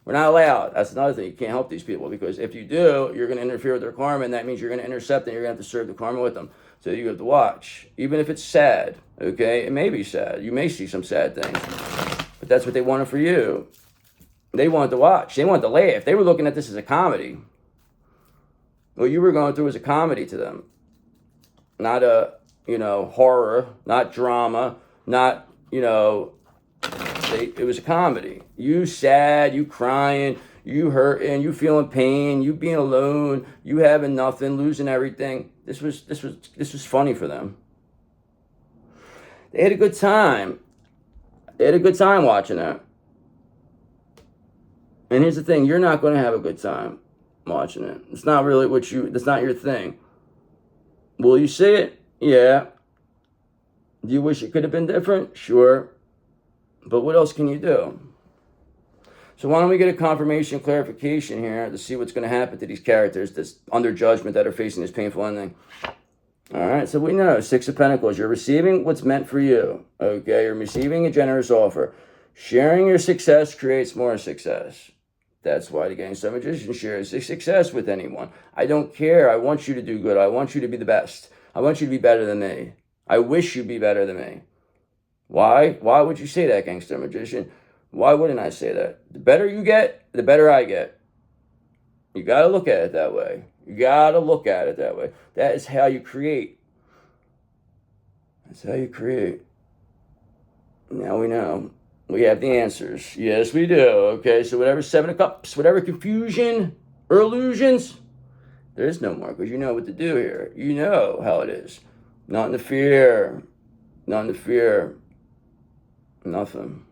We're not allowed. That's another thing. You can't help these people because if you do, you're going to interfere with their karma, and that means you're going to intercept and you're going to have to serve the karma with them. So you have to watch. Even if it's sad, okay? It may be sad. You may see some sad things. But that's what they wanted for you. They wanted to watch. They wanted to laugh. They were looking at this as a comedy. What you were going through was a comedy to them. Not a, horror, not drama, not, it was a comedy. You sad, you crying, you hurting, you feeling pain, you being alone, you having nothing, losing everything. This was funny for them. They had a good time. They had a good time watching that. And here's the thing, you're not going to have a good time watching it. It's not really that's not your thing. Will you see it? Yeah. Do you wish it could have been different? Sure. But what else can you do? So why don't we get a confirmation, clarification here to see what's going to happen to these characters that's under judgment that are facing this painful ending. All right, so we know 6 of Pentacles. You're receiving what's meant for you. Okay, you're receiving a generous offer. Sharing your success creates more success. That's why the Gangster Magician shares his success with anyone. I don't care. I want you to do good. I want you to be the best. I want you to be better than me. I wish you'd be better than me. Why? Why would you say that, Gangster Magician? Why wouldn't I say that? The better you get, the better I get. You got to look at it that way. You got to look at it that way. That is how you create. That's how you create. Now we know. We have the answers. Yes, we do. Okay, so whatever 7 of Cups, whatever confusion or illusions, there is no more because you know what to do here. You know how it is. Nothing to fear. Nothing to fear. Nothing.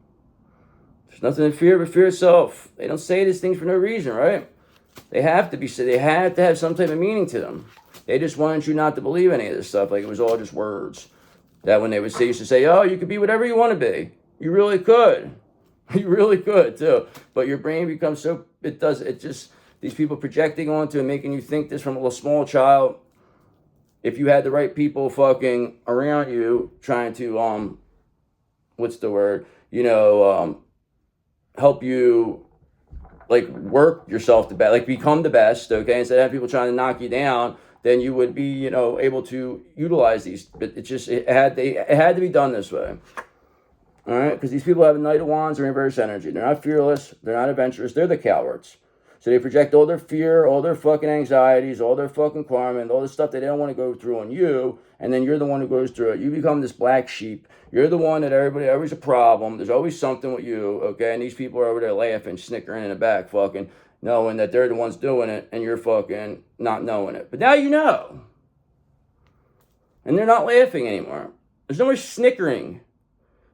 There's nothing to fear but fear itself. They don't say these things for no reason, right? They have to be said. They have to have some type of meaning to them. They just wanted you not to believe any of this stuff, like it was all just words. That when they would say, used to say, oh, you could be whatever you want to be. You really could. You really could, too. But your brain becomes so, these people projecting onto and making you think this from a little small child. If you had the right people fucking around you trying to, what's the word? Help you, like, work yourself to best, like, become the best, okay? Instead of having people trying to knock you down, then you would be, able to utilize these. But it had to be done this way. All right? Because these people have a Knight of Wands or reverse energy. They're not fearless. They're not adventurous. They're the cowards. So they project all their fear, all their fucking anxieties, all their fucking karma, and all the stuff that they don't want to go through on you, and then you're the one who goes through it. You become this black sheep. You're the one that always a problem. There's always something with you, okay? And these people are over there laughing, snickering in the back, fucking knowing that they're the ones doing it, and you're fucking not knowing it. But now you know. And they're not laughing anymore. There's no more snickering.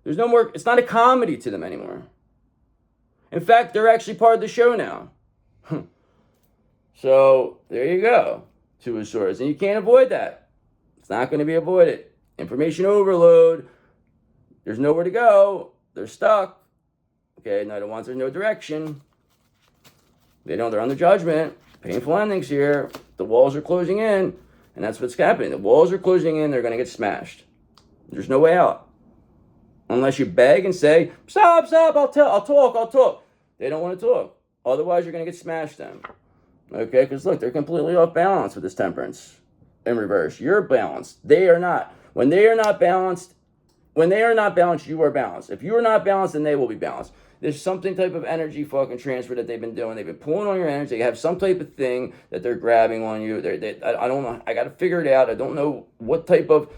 There's no more, it's not a comedy to them anymore. In fact, they're actually part of the show now. So, there you go. 2 of Swords. And you can't avoid that. It's not going to be avoided. Information overload. There's nowhere to go. They're stuck. Okay, Knight of Wands, there's no direction. They're under judgment. Painful endings here. The walls are closing in. And that's what's happening. The walls are closing in. They're going to get smashed. There's no way out. Unless you beg and say, stop, I'll talk. They don't want to talk. Otherwise, you're going to get smashed then. Okay? Because look, they're completely off balance with this Temperance in reverse. You're balanced. They are not. When they are not balanced, you are balanced. If you are not balanced, then they will be balanced. There's something type of energy fucking transfer that they've been doing. They've been pulling on your energy. They have some type of thing that they're grabbing on you. I don't know. I got to figure it out. I don't know what type of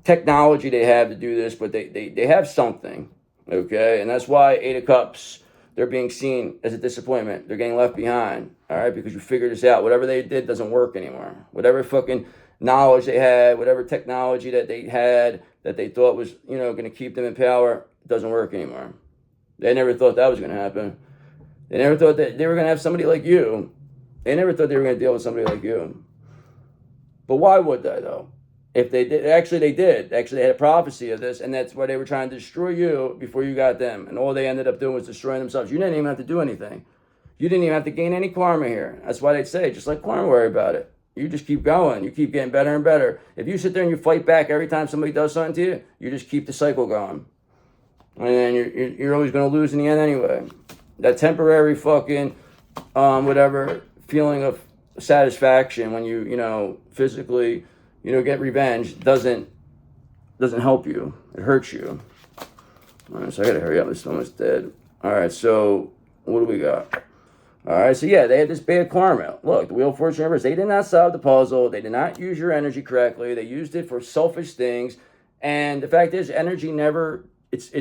technology they have to do this, but they have something. Okay? And that's why 8 of Cups, they're being seen as a disappointment. They're getting left behind, all right, because you figured this out. Whatever they did doesn't work anymore. Whatever fucking knowledge they had, whatever technology that they had that they thought was, going to keep them in power, doesn't work anymore. They never thought that was going to happen. They never thought that they were going to have somebody like you. They never thought they were going to deal with somebody like you. But why would they, though? If they did, actually they did. Actually, they had a prophecy of this, and that's why they were trying to destroy you before you got them. And all they ended up doing was destroying themselves. You didn't even have to do anything. You didn't even have to gain any karma here. That's why they'd say, just let karma worry about it. You just keep going. You keep getting better and better. If you sit there and you fight back every time somebody does something to you, you just keep the cycle going. And then you're always going to lose in the end anyway. That temporary fucking, whatever, feeling of satisfaction when you physically, get revenge doesn't help you. It hurts you. All right, so I got to hurry up. This is almost dead. All right, so what do we got? All right, so yeah, they had this bad karma. Look, the Wheel of Fortune reverse. They did not solve the puzzle. They did not use your energy correctly. They used it for selfish things. And the fact is, energy never, it's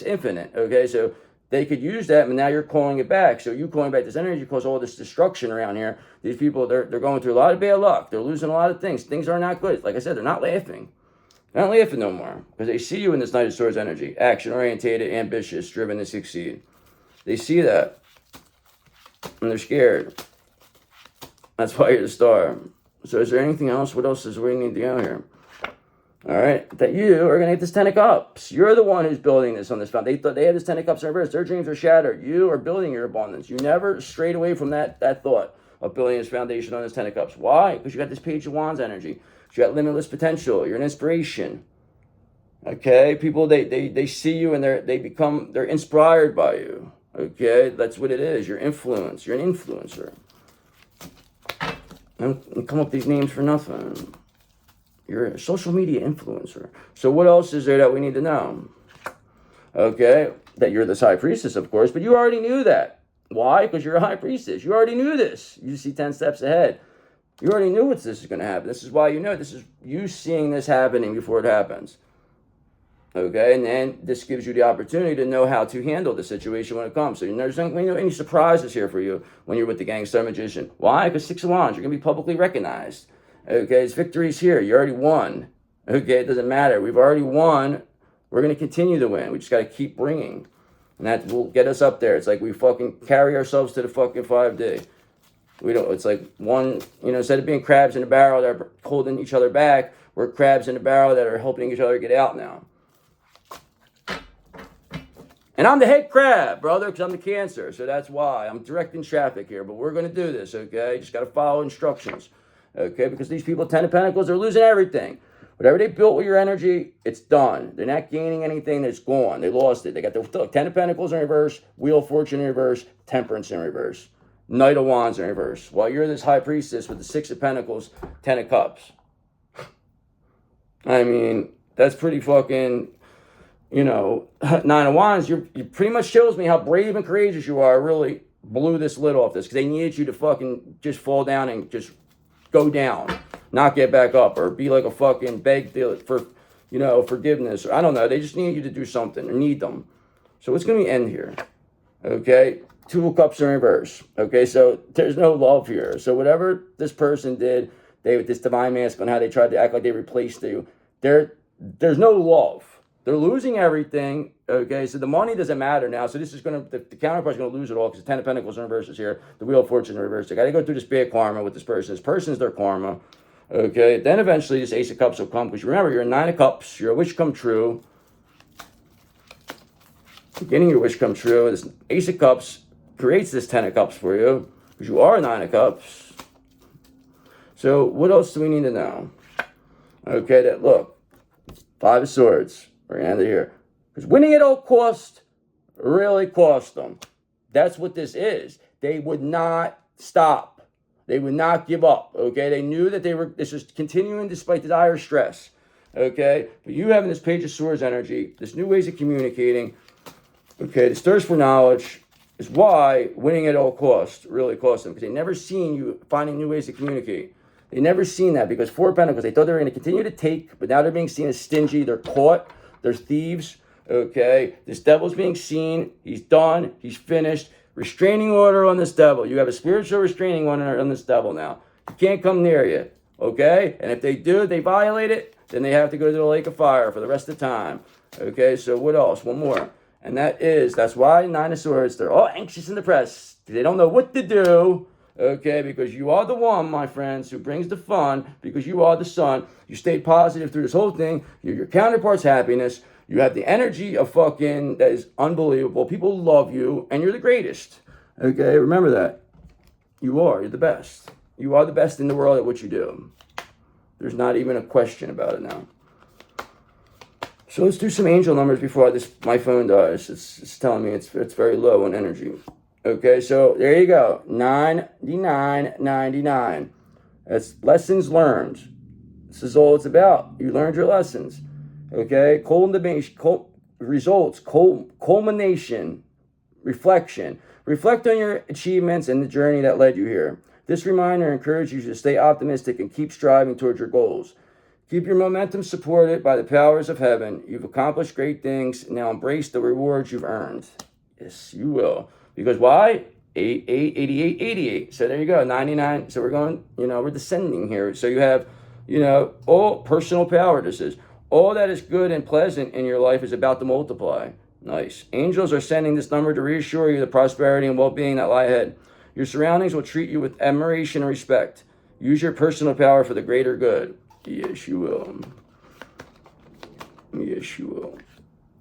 infinite, okay? So they could use that, but now you're calling it back. So you calling back this energy causes all this destruction around here. These people, they're going through a lot of bad luck. They're losing a lot of things. Things are not good. Like I said, they're not laughing. They're not laughing no more because they see you in this Knight of Swords energy. Action-orientated, ambitious, driven to succeed. They see that. And they're scared. That's why you're the star. So is there anything else? What else is we need to go here? All right. That you are going to get this 10 of cups. You're the one who's building this on this foundation. They thought they had this 10 of cups in reverse. Their dreams are shattered. You are building your abundance. You never strayed away from that thought of building this foundation on this 10 of cups. Why? Because you got this Page of Wands energy. You got limitless potential. You're an inspiration. Okay? People, they see you and they're inspired by you. Okay, that's what it is. You're influence. You're an influencer. Don't come up with these names for nothing. You're a social media influencer. So what else is there that we need to know? Okay, that you're this high priestess, of course, but you already knew that. Why? Because you're a high priestess. You already knew this. You see 10 steps ahead. You already knew this is going to happen. This is why you know. This is you seeing this happening before it happens. Okay, and then this gives you the opportunity to know how to handle the situation when it comes. So there's not any surprises here for you when you're with the Gangster Magician. Why? Because 6 of Wands, you're going to be publicly recognized. Okay, it's victory's here. You already won. Okay, it doesn't matter. We've already won. We're going to continue to win. We just got to keep bringing. And that will get us up there. It's like we fucking carry ourselves to the fucking 5D. It's like one, instead of being crabs in a barrel that are holding each other back, we're crabs in a barrel that are helping each other get out now. And I'm the head crab, brother, because I'm the Cancer. So that's why I'm directing traffic here. But we're going to do this, okay? Just got to follow instructions, okay? Because these people, 10 of Pentacles, they're losing everything. Whatever they built with your energy, it's done. They're not gaining anything. It's gone. They lost it. They got the 10 of Pentacles in reverse, Wheel of Fortune in reverse, Temperance in reverse, Knight of Wands in reverse. While you're this high priestess with the 6 of Pentacles, 10 of Cups. I mean, that's pretty fucking... 9 of Wands, you pretty much shows me how brave and courageous you are. Really blew this lid off this because they needed you to fucking just fall down and just go down, not get back up, or be like a fucking beg for, forgiveness. Or I don't know. They just need you to do something or need them. So what's going to end here? Okay, 2 of Cups in reverse. Okay, so there's no love here. So whatever this person did, this divine masculine, how they tried to act like they replaced you, there's no love. They're losing everything, okay? So the money doesn't matter now. So this is going to, the counterpart's going to lose it all because the 10 of Pentacles in reverse is here. The Wheel of Fortune in reverse. They got to go through this bad karma with this person. This person's their karma, okay? Then eventually this Ace of Cups will come because remember, you're a 9 of Cups. Your wish come true. You're getting your wish come true. This Ace of Cups creates this 10 of Cups for you because you are a 9 of Cups. So what else do we need to know? Okay, that look, 5 of Swords. We're going to end it here. Because winning at all cost really cost them. That's what this is. They would not stop. They would not give up. Okay? They knew that this was continuing despite the dire stress. Okay? But you having this Page of Swords energy, this new ways of communicating, okay, this thirst for knowledge is why winning at all cost really cost them. Because they never seen you finding new ways to communicate. They never seen that because 4 of Pentacles, they thought they were going to continue to take, but now they're being seen as stingy. They're caught. They're thieves, okay? This devil's being seen. He's done. He's finished. Restraining order on this devil. You have a spiritual restraining order on this devil now. He can't come near you, okay? And if they do, they violate it, then they have to go to the lake of fire for the rest of the time, okay? So what else? One more. And that's why 9 of Swords, they're all anxious and depressed. They don't know what to do, okay? Because you are the one, my friends, who brings the fun, because you are the sun. You stayed positive through this whole thing. You're your counterpart's happiness. You have the energy of fucking that is unbelievable. People love you, and you're the greatest. Okay, remember that. You're the best. You are the best in the world at what you do. There's not even a question about it now. So let's do some angel numbers before my phone dies. It's telling me it's very low in energy. Okay, so there you go. 99.99. That's lessons learned. This is all it's about. You learned your lessons. Okay, culmination, reflection. Reflect on your achievements and the journey that led you here. This reminder encourages you to stay optimistic and keep striving towards your goals. Keep your momentum supported by the powers of heaven. You've accomplished great things. Now embrace the rewards you've earned. Yes, you will. Because why? 88, 88, 88. So there you go, 99. So we're going, we're descending here. So you have, all personal power. This is all that is good and pleasant in your life is about to multiply. Nice. Angels are sending this number to reassure you the prosperity and well-being that lie ahead. Your surroundings will treat you with admiration and respect. Use your personal power for the greater good. Yes, you will. Yes, you will.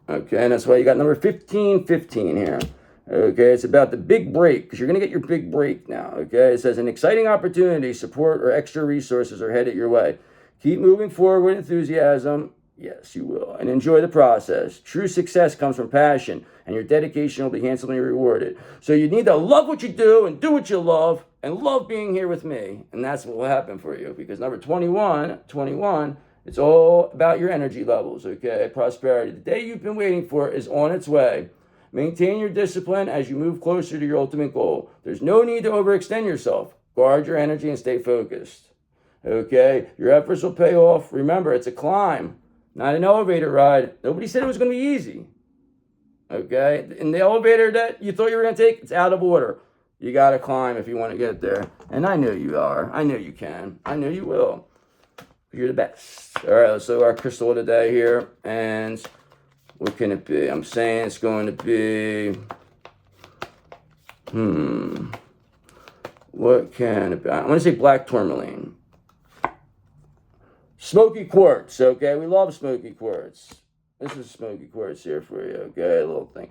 Okay, and that's why you got number 1515 here. Okay, it's about the big break, because you're going to get your big break now. Okay, it says an exciting opportunity, support, or extra resources are headed your way. Keep moving forward with enthusiasm. Yes, you will. And enjoy the process. True success comes from passion, and your dedication will be handsomely rewarded. So you need to love what you do and do what you love and love being here with me. And that's what will happen for you, because number 21, it's all about your energy levels, okay? Prosperity. The day you've been waiting for is on its way. Maintain your discipline as you move closer to your ultimate goal. There's no need to overextend yourself. Guard your energy and stay focused. Okay? Your efforts will pay off. Remember, it's a climb, not an elevator ride. Nobody said it was going to be easy. Okay? And the elevator that you thought you were going to take, it's out of order. You got to climb if you want to get there. And I know you are. I know you can. I know you will. You're the best. All right, let's do our crystal of the day here. And what can it be? I'm saying it's going to be... What can it be? I'm going to say black tourmaline. Smoky quartz, okay? We love smoky quartz. This is smoky quartz here for you, okay? A little thing.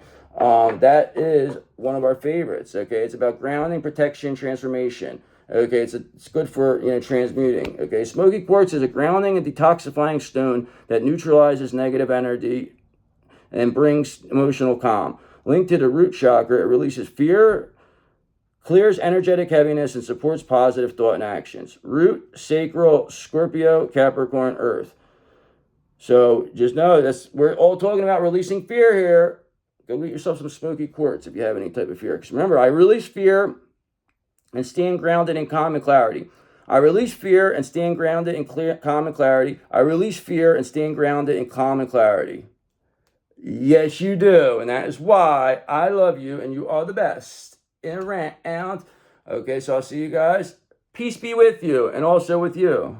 That is one of our favorites, okay? It's about grounding, protection, transformation. Okay, it's good for, transmuting. Okay, smoky quartz is a grounding and detoxifying stone that neutralizes negative energy and brings emotional calm. Linked to the root chakra, it releases fear, clears energetic heaviness, and supports positive thought and actions. Root, sacral, Scorpio, Capricorn, Earth. So just know we're all talking about releasing fear here. Go get yourself some smoky quartz if you have any type of fear. Because remember, I release fear and stand grounded in calm and clarity. I release fear and stand grounded in calm and clarity. I release fear and stand grounded in calm and clarity. Yes, you do. And that is why I love you and you are the best in around. Okay, so I'll see you guys. Peace be with you and also with you.